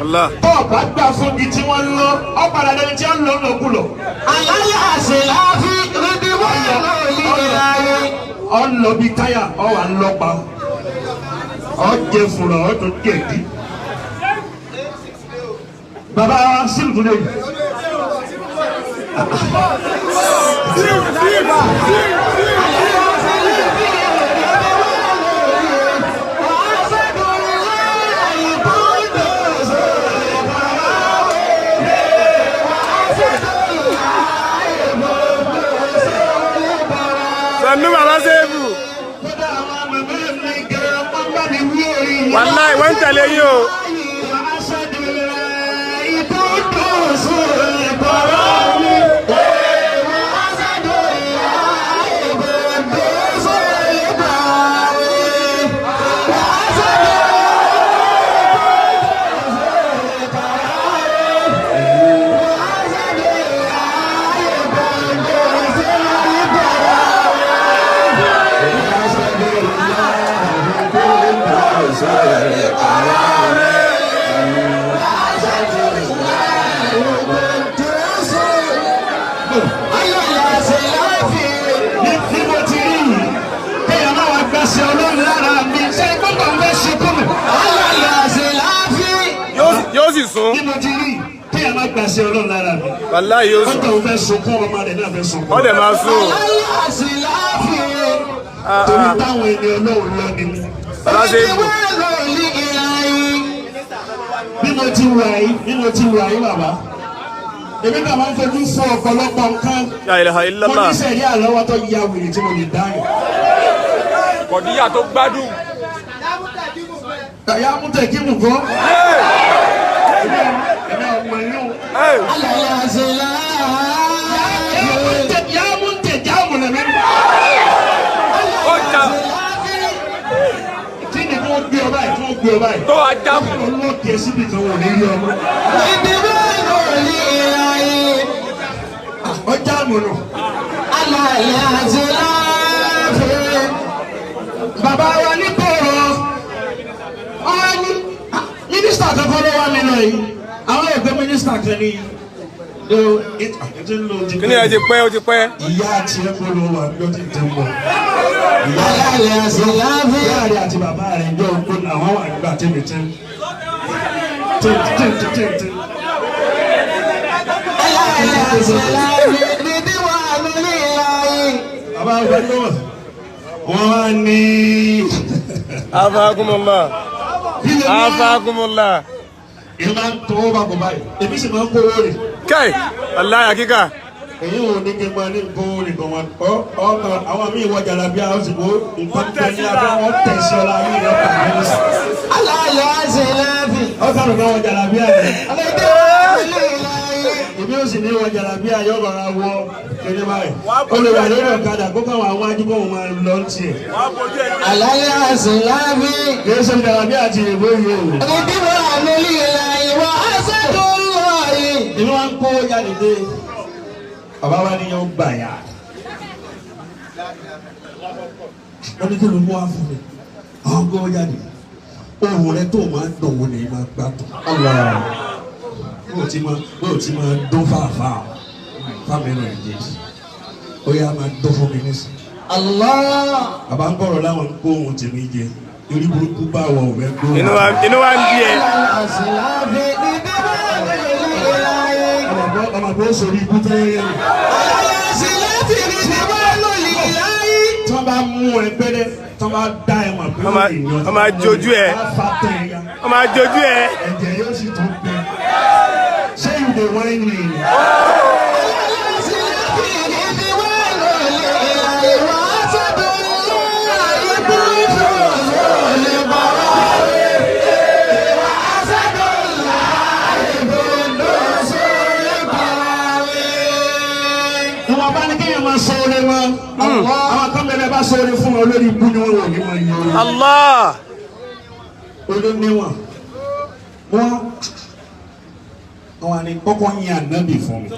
Allah. Tó bá gbà fún ibi tí wọ́n lọ, ọ padà lẹni tí wọ́n lọ lọ́kùlọ̀. Àlàyé àṣìláfi ríbi wọ́n lọ ìlera rẹ̀. Ọ lọ bí táyà, ọ wà ń lọ́pa. Ọ jẹ fúnra, ọ tó jẹ dí. Bàbá Sílùkù lè. Sanu baba Sefu. Wallahi wọ́n tẹ̀lé yín o. Yóò sì sún. Bí mo ti rí kí ẹ má gbàṣẹ Ọlọ́run lára mi. Wallahi yóò sún. Ọ̀tọ̀ fẹ́ sunkún ọmọ rẹ̀ náà fẹ́ sunkún. Ó dẹ̀ máa sún. Torí táwọn ènìyàn Ọlọ́run lọ ni mí. Baba Sefu. Bí mo ti wà yìí bàbá. Èmi náà máa ń fojú fún ọ̀pọ̀lọpọ̀ nǹkan. La ilaha illallah. Mo ní sẹ̀rí àlọ́wọ́ tó ya wèrè tí mo lè dáhùn. Kọ̀díyà tó gbádùn. Kàyà mú tẹ̀ kí mú kọ́. Èmi ọmọ inú. Yà mú tẹ̀ jáàmù lẹ́mí. Ó jà. Kí ni kí wọ́n gbé ọ báyìí? Kí wọ́n gbé ọ báyìí? Tó a jáàmù. Olúwo kìí síbi kan wọ̀ ní ilé ọmọ. Ọjà àmọ̀nà. Bàbá wa ní bọ̀rọ̀. Mínísítà kankan ló wá mi lọ yìí. Àwọn ẹgbẹ́ mínísítà kan ní. Kí ni ẹ ti pẹ́, ó ti pẹ́. Ìyá àti ẹ̀kọ́ ló wà ní ọdún tó ń bọ̀. Ìyá rẹ̀ àti bàbá rẹ̀ jọ òkú àwọn wà nígbà tẹ́lẹ̀tẹ́. Bàbá wa lọ́wọ́, wọ́n wá ní. Afakumullah. Afakumullah. Èyí máa ń tọwọ́ bá kò báyìí. Èmi sì máa ń kówó rẹ̀. Kai, wallahi hakika. Èyí ò ní kí n máa ní kówó rẹ̀ kan wọn. Ọkàn àwọn míì wọ jàlábíà ó sì kó nǹkan tẹ ní abẹ́ wọn tẹ̀ sí ọlá yìí rẹ̀ kàn ní sí. Ọkàn rẹ̀ wọ jàlábíà rẹ̀. Èmi ò sì ní wọ jàlábíà yóò rọra wọ kéde báyìí. Ó lè wà lórí ọ̀kadà kó káwọn àwọn ajíbọ̀ wọn máa lọ tiẹ̀. Kì í ṣe jàlábíà àti ìwé yìí o. Ìlú wa ń kó jáde dé. Bàbá wa ní yóò gbà yá. Wọ́n ní kí ló mú wá fún mi. Àwọn kó jáde. Ohun rẹ tó máa ń dùn wọn ni máa gbà tó. Bó ti máa dún fàáfàá. Fámìlì rẹ̀ jẹ́. Ó yá máa dún fún mi nísìn. Bàbá ń bọ̀rọ̀ láwọn ń kó ohun tèmi jẹ. Orí burúkú bá wọ̀ ọ̀bẹ gbó. Inú wa ń bí ẹ. Ọmọ bó sori ikú tẹ́lẹ̀. Tí wọ́n bá mú ẹ pẹ́rẹ́, tí wọ́n bá dá ẹ mọ̀ pé wọ́n máa jojú ẹ. Wọ́n máa jojú ẹ. Ẹ̀jẹ̀ yóò sì tún bẹ. Ṣé ìdè wọ́n ń rìn? Àwọn kan bẹ̀rẹ̀ bá sọ̀rọ̀ fún wọn lórí ibú ni wọ́n wò ní wọn yìí. Allah. Olóníwọ̀n wọ́n ní kọ́kọ́ yin ànábì fún mi.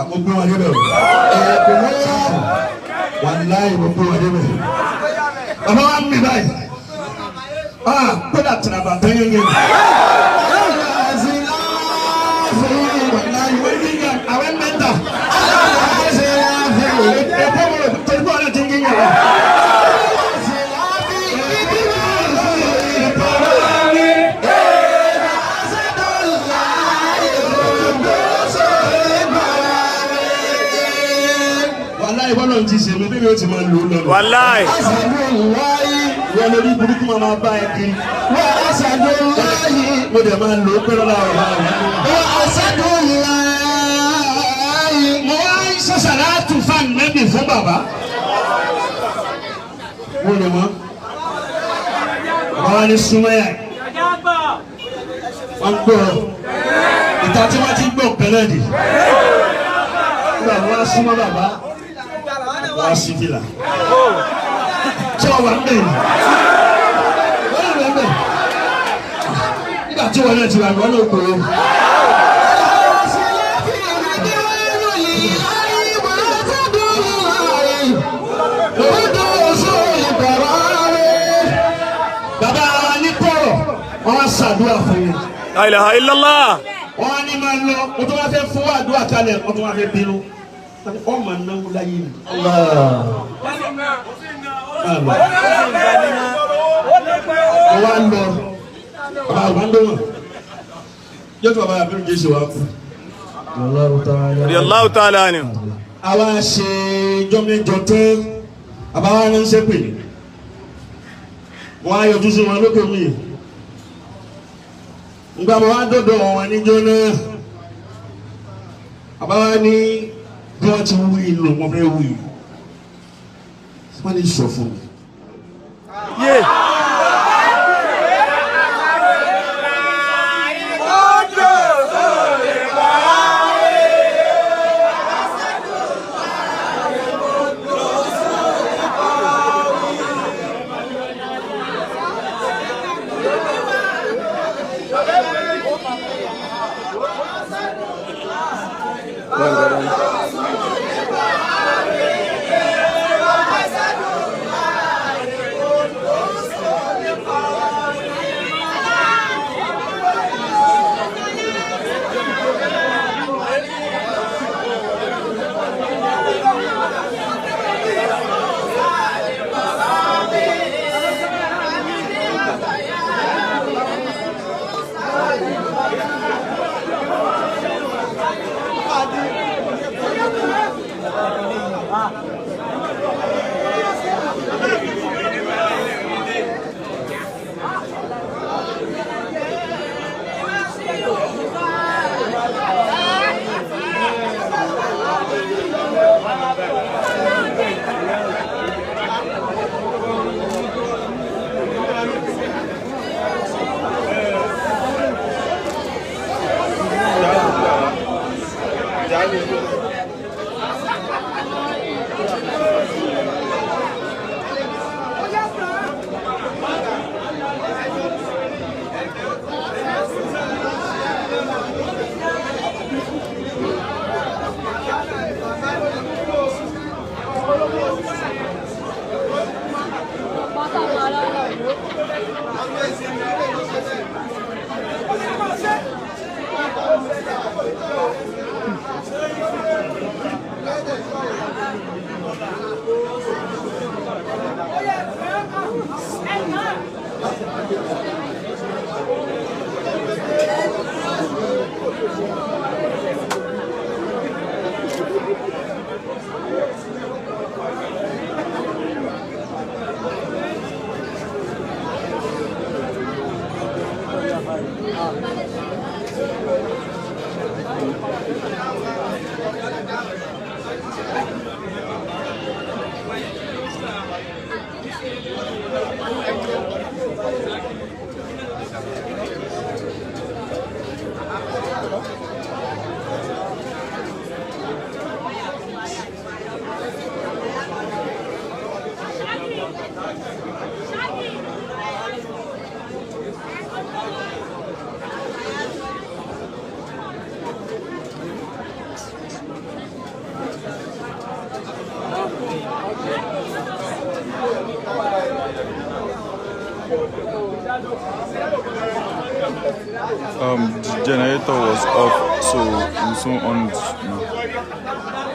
Mo gbé wọn débẹ̀ o. Kò wọ́n yá wà láì mo gbé wọn débẹ̀. Bàbá wa ń mi báyìí. kódà tìrabà tẹ́yẹ́ yẹn. Àwọn mẹ́ta. Ẹ̀kọ́ mọ̀ tẹ̀lé bọ́ọ̀lù ti ń yẹn yẹn. Wàláì bọ́lá ti ṣe mi bí mi ó ti máa lò ó lọ. Wàláì. Wọ́n lórí burúkú máa bá ẹ kiri. Wọ́n aṣáájú láàyè. Mo dẹ̀ máa lò ó pẹ́rọ láwọn ọ̀la rẹ̀. Wọ́n aṣáájú láàyè. Mo wá ń ṣẹ̀ṣẹ̀ láti fan nẹ́bì fún bàbá. Mo lè mọ́. Bàbá ní súnmọ́yà. Wọ́n gbọ́ ìta tí wọ́n ti gbọ́ pẹ́lẹ́ dì. Nígbà wọ́n á súnmọ́ bàbá. Wọ́n á sí fìlà. Tí wọ́n wà ń bẹ̀ yìí. Wọ́n lè bẹ̀. Nígbà tí wọ́n náà ti wà ní wọ́n náà kò rò. Bàbá wa ní kọ̀rọ̀, wọ́n ṣàdúrà fún mi. La ilaha illallah. Wọ́n ní máa lọ, mo tún wá fẹ́ fún àdúrà kalẹ̀, mo tún wá fẹ́ bínú. Wọ́n máa náwó láyé mi. Mo wá ń lọ, bàbá àgbà ń dọ́wọ̀n. Yóò tún bàbá àbẹ̀rù Jésù wá kú. Radiyallahu ta'ala anhu. Àwa ṣe jọ́mẹ́jọ tán, àbá wa ránṣẹ́ pè ní. Wọ́n á yọjú sí wọn lókè mí. Ngbà mo wá dọ́dọ̀ wọn níjọ́ náà. Àbá wa ní bí wọ́n ti wí ìlú wọn fẹ́ wí. Wọ́n lè sọ fún mi. The generator was off, so we soon on it now.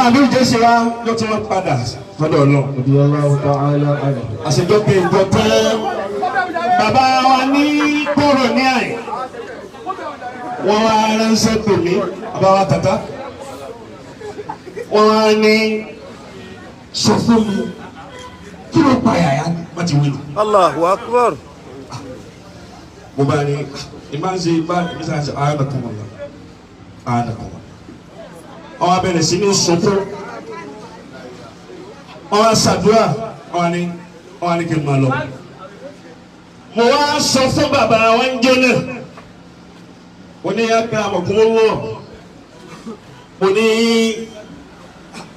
àbí ìjẹsẹ̀ wa ló ti wọ́n padà fọ́dọ̀ Ọlọ́run. àṣejọ́ pé ìjọ tẹ́ bàbá wa ní kúrò ní àyè wọ́n wá ránṣẹ́ pè mí bàbá wa tata wọ́n wá ní sọ fún mi kí ló pa yàyà wọ́n ti wí lò. Allahu Akbar. mo bá ní ìmáṣe ìmáṣe ayánakumọ̀lá ayánakumọ̀lá. Wọ́n wá bẹ̀rẹ̀ sí ní sunkún wọ́n wá ṣàdúrà wọ́n wá ní kí n máa lọ. mo wá sọ fún bàbá wọn jọ náà mo ní yá pé àmọ̀kún wọ̀ mo ní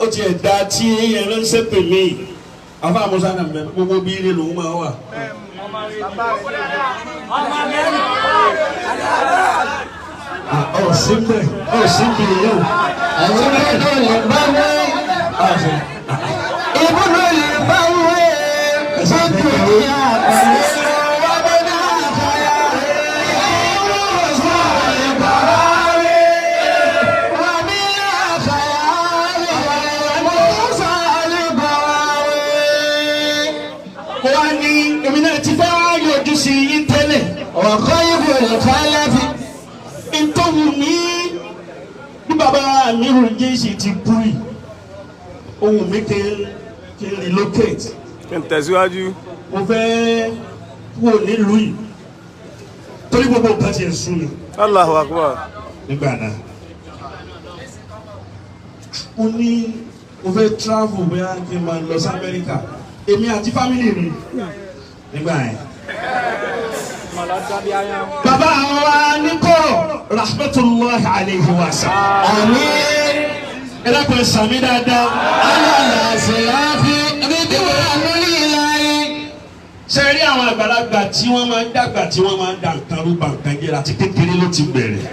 ó ti ẹ̀dá tí ẹ̀rọ ń ṣépè mí àfa àmúṣá náà mẹ́ gbogbo bí ilé lòún máa wà. síbẹ̀ síbi yìí àwọn ẹgbẹ́ lè bá wé ibùdó lè bá wé sókè ní àpẹẹrẹ wọ́n bẹ ní àkàyà wọ́n lè bá wé wọ́n bí àkàyà wọ́n sọ lè bá wé. wọ́n ní èmi náà ti fẹ́ yọjú sí yín tẹ́lẹ̀ ọ̀kọ́ ìbò lè ká láfi. ntọ́wù ní bí bàbá mi rò jésì ti kú yìí ohun mi kí n relocate. kí n tẹ̀síwájú. mo fẹ́ wò nílùú yìí torí gbogbo nǹkan ti ẹ̀ sún mi. Allahu Akbar. nígbà náà mo ní mo fẹ́ travel bóyá kí n máa lọ sí Amẹ́ríkà èmi àti family mi nígbà yẹn. bàbá wa ní kọ́ rahmatulahi alayhi wa sallam. àmín. ẹ dákun sàmì dáadáa. alálàsíláfi bíbí wà lórí ìlàyé. ṣe rí àwọn àgbàlagbà tí wọ́n máa ń dàgbà tí wọ́n máa ń dà nǹkan rúbà nǹkan jẹ́ láti kékeré ló ti bẹ̀rẹ̀.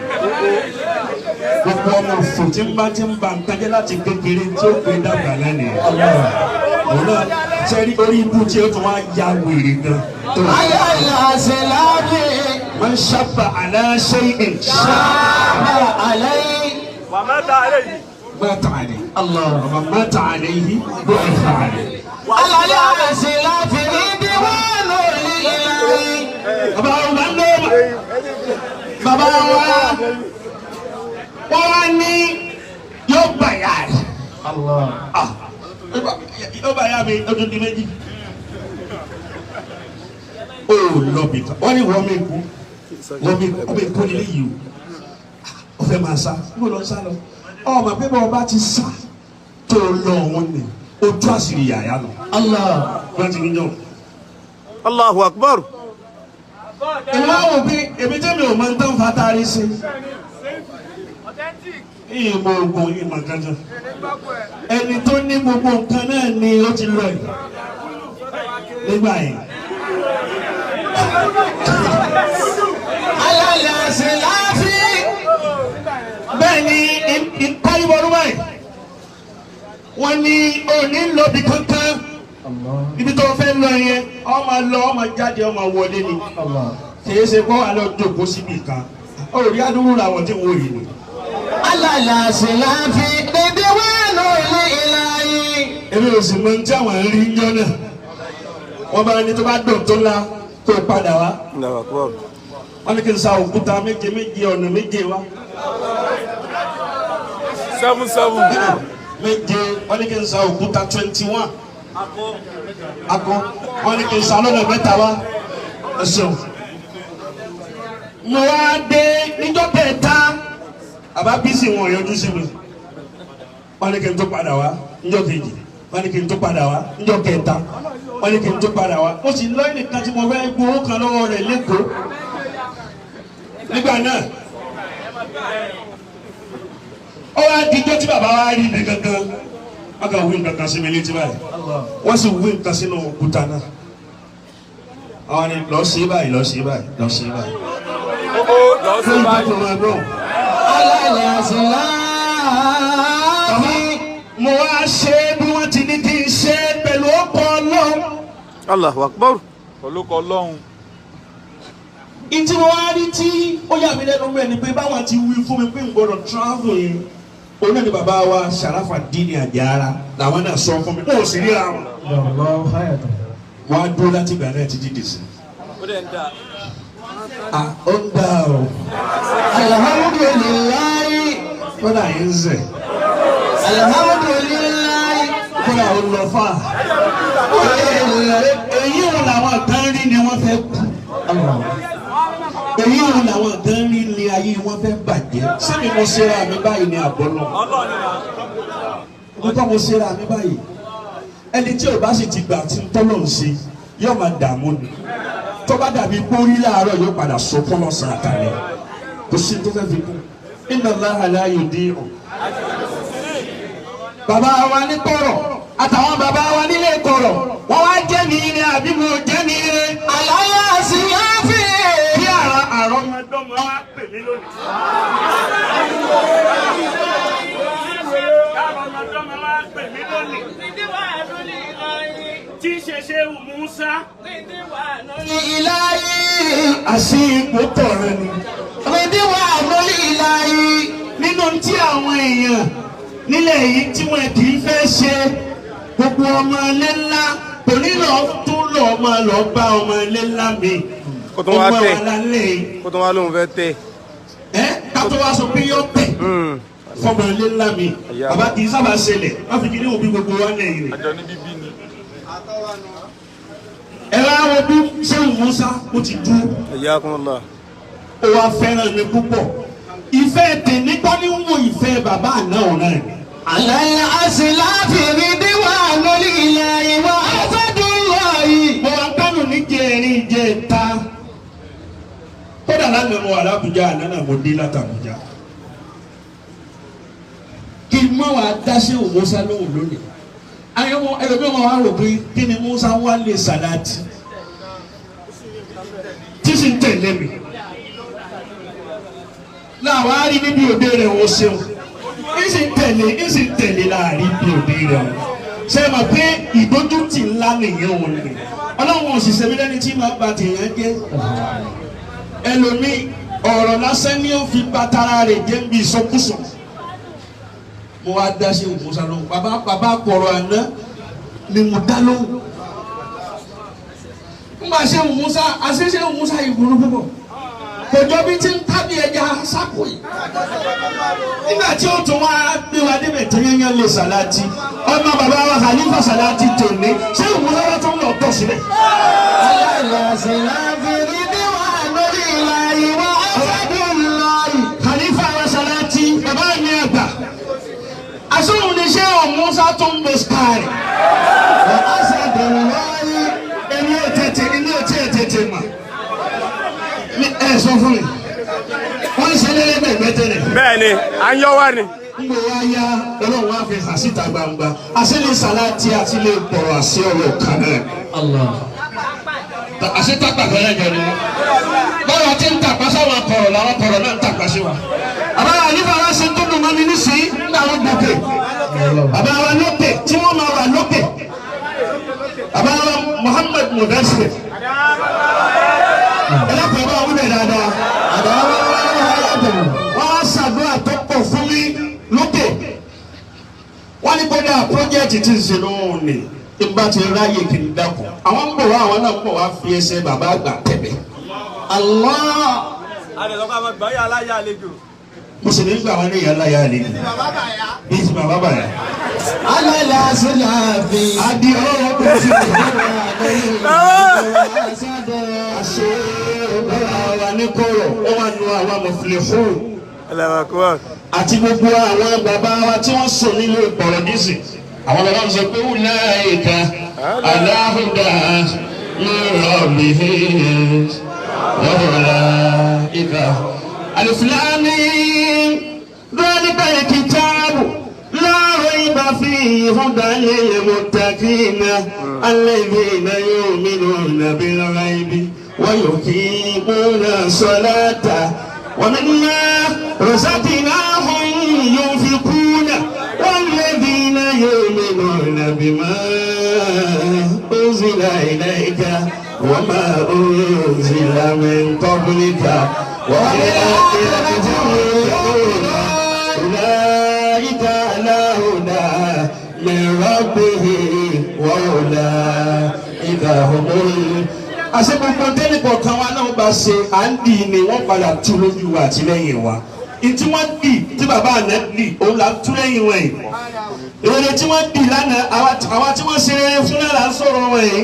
gbogbo ọmọ òfò tí ń bá ti ń ba nǹkan jẹ́ láti kékeré tí ó gbé dàgbà lẹ́nu. òun náà ṣe rí orí ibú tí ó tún wá ya wèrè gan. alálàsíláfi. man shabba ala shay'in. shabba alayhi. wà á mẹ́ta eléyìí. mata alayhi. ọmọ mata alayhi ló ń fa alayhi. alálàsíláfi bíbí wà lórí ìlàyé. bàbá wa máa ń lọ bàbá wa wọ́n wá ní yóò gbà yá rẹ̀. yóò bá yá mi ọdún di méjì. ó lọ bí kan wọ́n ní wọ́n mi kú ọmọ èkó nílé yìí o ó fẹ́ máa sá ló lọ sá lọ ọmọ pé bọ́ọ̀ bá ti sá tó lọ wọn ni ojú àṣírí yàyà lọ. wọ́n ti ní jọ. Allahu Akbar. ìwọ àwọn òbí èmi tẹ́mi ò máa ń tán fatari sí ìmọ̀ ogun ìmọ̀ kankan ẹni tó ní gbogbo nǹkan náà ni ó ti lọ yìí nígbà yẹn. alálàsíláfi. bẹ́ẹ̀ ni ìkọ́lùbọ̀lù báyìí wọ́n ní òní lọ́bì kankan ibi tó fẹ́ lọ yẹn ọmọ lọ ọmọ jáde ọmọ wọlé ni kìí ṣe kó àlọ́ jókòó síbi kan orí àdúgbò làwọn tí wọ́n yìí ni. alálàsíláfi bíbí wà lórí ìlàyé. èmi ò sì mọ ní tí àwọn rí ń yọ náà wọ́n bá ní tó bá dùn tó la tó padà wá Allahu Akbar. wọ́n ní kí n sa òkúta méje méje ọ̀nà méje wá 7 méje wọ́n ní kí n sa òkúta 21 akọ wọ́n ní kí n sa lọ́nà mẹ́ta wá ẹ̀sùn. mo wá dé níjọ́ kẹta àbá bísí wọn yọjú sí mi wọ́n ní kí n tó padà wá níjọ́ kejì wọ́n ní kí n tó padà wá níjọ́ kẹta wọ́n ní kí n tó padà wá ó sì lọ́ọ́ nìkan tí mo fẹ́ gbowó kan lọ́wọ́ rẹ̀ lẹ́kọ̀ọ́ nígbà náà ó wá dijọ́ tí bàbá wa rí ibi gangan wọ́n kàn wí nǹkan kan sí mi létí báyìí wọ́n sì wí nǹkan sínú òkúta náà àwọn ni lọ́ọ́ sí báyìí lọ́ọ́ sí báyìí lọ́ọ́ sí báyìí. lọ́ọ́ sí báyìí. mo wá ṣe bí wọ́n ti ní kí n ṣe pẹ̀lú ọkọ̀ Ọlọ́run. Allahu Akbar. Olùkọ́ Ọlọ́run. Ìtí mo wá rí tí ó yà mí lẹ́nu mẹ́ni pé báwọn ti wí fún mi pé n gbọ́dọ̀ travel yẹn. Òun náà ni bàbá wa Sharafaddin Ajara làwọn náà sọ fún mi. Ó sì ríra wọn. Wọ́n á dúró láti ìgbà náà títí dìsí. Ó dẹ̀ ń dà. Ó ń dà o. Alhamdulillahi. Kọ́dà yín ń zẹ̀. Alhamdulillahi. Kọ́dà ó lọ fà. Èyí wọn làwọn kan rí ni wọ́n fẹ́ kú. Èyí wọn làwọn kan rí ni ayé wọn fẹ́ bàjẹ́. Sẹ́mi mo ṣe ra mi báyìí ní àbọ̀lọ̀. Mo tọ́ mo ṣe ra mi báyìí. Ẹni tí ò bá sì ti gbà tí ń tọ́lọ̀ ń ṣe yóò máa dààmú ni. Tó bá dàbí pórí láàárọ̀ yóò padà sọ fọ́lọ́ sàn àkàlẹ̀. Kò sí tó fẹ́ fi kú. Inna Allaha la yudi'u. Bàbá wa ní kọ̀rọ̀ àtàwọn bàbá wa nílé kọ̀rọ̀ wọ́n wá jẹ́ ní ire àbí mo jẹ́ ní ire. Àlàyé àti yáfì. Bí àrọ́mọdọ́mọ wá pè mí lónìí. Àrọ́mọdọ́mọ wá pè mí lónìí. Tí ṣẹṣẹ Musa. Ní ìláyé. Àṣì ipò tọ̀rẹ́ ni. Rídíwà lórí ìláyé. Nínú tí àwọn èèyàn nílẹ̀ yìí tí wọ́n kì í fẹ́ ṣe gbogbo ọmọ ilé ńlá kò ní lọ tún lọ ọmọ lọ bá ọmọ ilé ńlá mi. Kó tó wá tẹ̀. Kó tó wá lóun fẹ́ tẹ̀. Ká tó wá sọ pé yọ tẹ̀ fọmọ ilé ńlá mi. Bàbá kì í sábà ṣẹlẹ̀ wọ́n fi kí ní òbí gbogbo wa lẹ́yìn rẹ̀. Àjọ ní bíbí ni. Ẹ wá wo bí Ṣéhù Musa ó ti dúró. Hayyakumullah. Ó wá fẹ́ràn mi púpọ̀. Ìfẹ́ tèmi kọ́ ní wo ìfẹ́ bàbá àná ọ̀nà ẹ̀. Àlàyé àṣìláàfì rídíwà lórí ilẹ̀ ìwọ Asadullahi. Mo wá kánù ní jẹrin jẹta. Kódà lánàá mo wà lábùjá àná mo dé látàbùjá. Kí n mọ̀ wá dá Ṣéhù Musa lóhùn lónìí. Ayọ̀mọ̀ ẹlòmíràn wá rò pé kí ni Musa wá lè sàláàtì. Tí sì ń tẹ̀lé mi. Láwa rí níbi òde rẹ̀ wọ́n ṣeun. Ìsì ń tẹ̀lé láàrin bí òde rẹ̀ wọ́n. Ṣé ẹ mọ̀ pé ìdójútì ńlá nìyẹn òun ni? Ọlọ́run òṣìṣẹ́ mi lẹ́ni tí máa ba tèèyàn jẹ́. Ẹlòmíì ọ̀rọ̀ lásán ni ó fi bàtàrà rẹ̀ jẹ́ bí ìsọkúsọ. Mo wá dá Ṣéhù Musa lóhùn. Bàbá kọ̀rọ̀ àná ni mo dá lóhùn. Nígbà Ṣéhù Musa, àṣẹ Ṣéhù Musa ìgbóná púpọ̀. Kòjọ́ bí tí ń tábí ẹja sápò yìí. Nígbà tí ó tún wá gbé wa débẹ̀ tó yẹn lè sàláàtì. Ọmọ bàbá wa Khalifa sàláàtì tòní. Ṣé ìwúlọ́ wa tó ń lọ tọ̀ síbẹ̀? Khalifa wa sàláàtì bàbá mi àgbà. Àsọ̀rọ̀ ni ṣé Musa tó ń bẹ skáàrì. Èmi ò tètè mà. Sọ fún mi wọ́n ṣe lẹ́lẹ́gbẹ̀gbẹ́ tẹ́lẹ̀. Bẹ́ẹ̀ni à ń yọ wá ni. Ngbò wá yá Ọlọ́run wá fi hàn síta gbangba àṣẹlẹ̀ sàláàtì àti lè pọ̀rọ̀ àṣẹ ọ̀rọ̀ kan náà. Àṣẹ tàpá fẹ́rẹ́ jẹ ni wọ́n. Báwa ti ń tàpá sáwọn kọ̀rọ̀ làwọn kọ̀rọ̀ náà ń tàpá sí wa. Àbára àyíká wa ṣe tó dùn mọ́ mi nísìnyí nígbà wọn gòkè. Àbára wa lókè tí wọ́n máa wà lókè. Àbára wa Muhammad Mudassir. Ẹlẹ́kọ̀ọ́ bá wúlẹ̀ dáadáa. Wọ́n á ṣàdúrà tó pọ̀ fún mi lókè. Wọ́n ní kó dáa pọ́jẹ́ẹ̀tì tí ń ṣe lóhùn ni. Ìgbà tí ń ráyè kì í dákun. Àwọn ń bọ̀ wá àwọn náà ń bọ̀ wá fi ẹsẹ̀ bàbá àgbà tẹ̀lé. Allah. Àdìsọ́kọ̀ àwọn gbọ́ yà láyé àlejò. Mo sì ní gbà wọn ní ìyá láyé àlejò. Bí ti bàbá bàyà. Alala silafi. Adi ọlọ́wọ́ kò sí àṣẹ àwa ní kọ̀rọ̀ ó wà nù àwa muflihun Allahu Akbar. àti gbogbo àwọn bàbá wa tí wọ́n sùn nílé Pọ̀rọ̀dísì àwọn bàbá ń sọ pé ulaika ala huda min rabbihim wa ulaika alif lam mim dhalika al-kitabu la rayba fihi hudan lil-muttaqin alladhina yu'minuna bil-ghaybi wa yuqimuna as-salata ومما رزقناهم ينفقون والذين يؤمنون بما أنزل إليك وما أنزل من قبلك وبالآخرة هم يؤمنون أولئك على هدى من ربهم وأولئك هم àṣẹ gbogbo tẹ́lẹ̀ kọ̀ọ̀kan wa náà bá ṣe à ń dì ní wọ́n padà tú lójú wa àti lẹ́yìn wa ìtí wọ́n dì tí bàbá àná dì òun là ń tú lẹ́yìn wọn yìí ìrẹ̀lẹ̀ tí wọ́n dì lánàá àwa tí wọ́n ṣe rere fún náà là ń sọ̀rọ̀ wọn yìí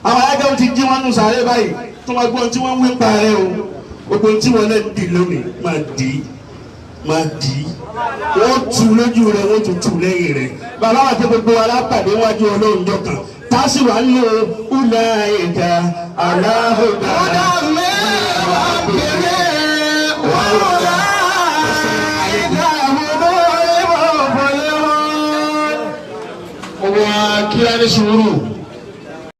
àwọn alágbèbọ̀ ti jí wọn nù sàárẹ̀ báyìí tó wọn gbọ́n tí wọ́n wí pa rẹ o gbogbo tí wọn náà dì lónìí máa dì wọ́n tú lójú rẹ wọ́n tún tú lẹ́yìn rẹ bàbá wa pé gbogbo alápàdé wájú Ọlọ́run jọ kan tásìwá ń lo ulaika ala huda kíláni sùúrù